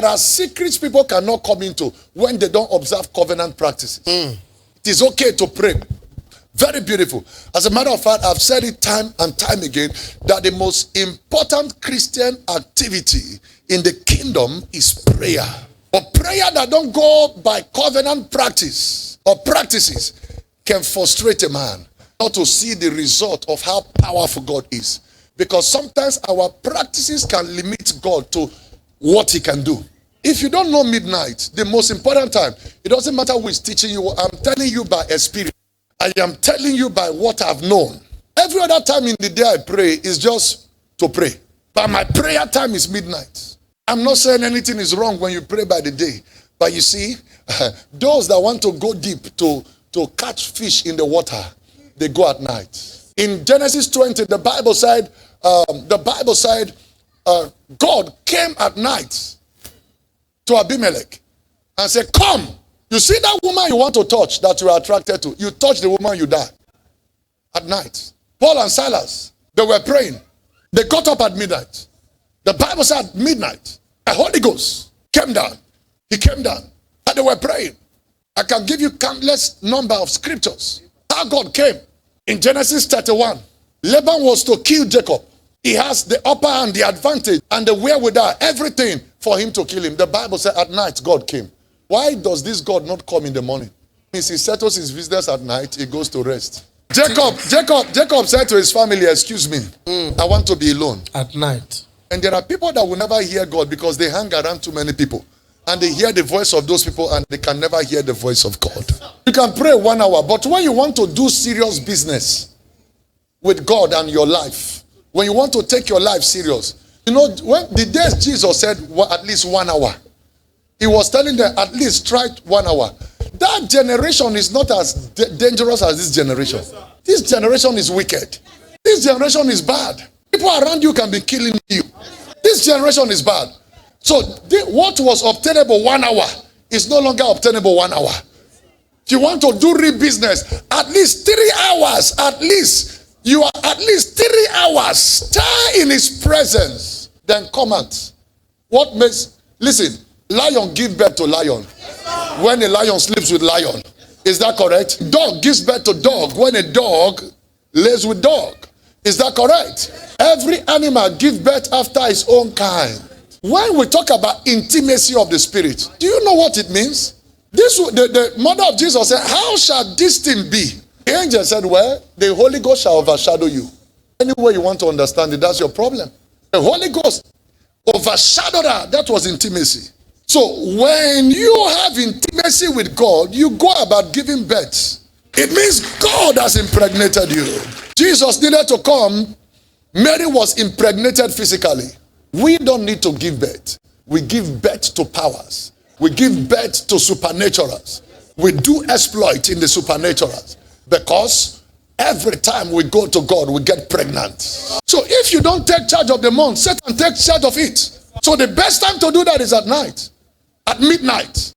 there are secrets people cannot come into when they don't observe covenant practices. It is okay to pray. Very beautiful. As a matter of fact, I've said it time and time again that the most important Christian activity in the kingdom is prayer. But prayer that don't go by covenant practice or practices can frustrate a man not to see the result of how powerful God is. Because sometimes our practices can limit God to what he can do. If you don't know midnight, the most important time, it doesn't matter who is teaching you. I'm telling you by experience. I am telling you by what I've known. Every other time in the day I pray is just to pray. But my prayer time is midnight. I'm not saying anything is wrong when you pray by the day. But you see, those that want to go deep to catch fish in the water, they go at night. In Genesis 20, the Bible said, God came at night to Abimelech and said, come. You see that woman you want to touch, that you are attracted to. You touch the woman, you die. At night. Paul and Silas, they were praying. They got up at midnight. The Bible said at midnight, a Holy Ghost came down. He came down. And they were praying. I can give you countless number of scriptures. How God came. In Genesis 31, Laban was to kill Jacob. He has the upper hand, the advantage, and the wherewithal, everything for him to kill him. The Bible said at night God came. Why does this God not come in the morning? He settles his business at night, he goes to rest. Jacob said to his family, excuse me, I want to be alone. At night. And there are people that will never hear God because they hang around too many people. And they hear the voice of those people and they can never hear the voice of God. You can pray 1 hour, but when you want to do serious business with God and your life, when you want to take your life serious, you know, when the days Jesus said at least 1 hour, he was telling them at least try 1 hour. That generation is not as dangerous as this generation. This generation is wicked. This generation is bad. People around you can be killing you. This generation is bad. So what was obtainable 1 hour is no longer obtainable 1 hour. If you want to do real business, at least 3 hours, at least, you are at least 3 hours, stay in his presence, then come out. What makes, listen, lion give birth to lion. When a lion sleeps with lion. Is that correct? Dog gives birth to dog when a dog lays with dog. Is that correct? Every animal gives birth after its own kind. When we talk about intimacy of the spirit, do you know what it means? The mother of Jesus said, how shall this thing be? The angel said, well, the Holy Ghost shall overshadow you. Any way you want to understand it, that's your problem. The Holy Ghost overshadowed her. That was intimacy. So when you have intimacy with God, you go about giving birth. It means God has impregnated you. Jesus needed to come. Mary was impregnated physically. We don't need to give birth. We give birth to powers. We give birth to supernaturals. We do exploit in the supernaturals. Because every time we go to God, we get pregnant. So if you don't take charge of the month, Satan takes charge of it. So the best time to do that is at night. At midnight.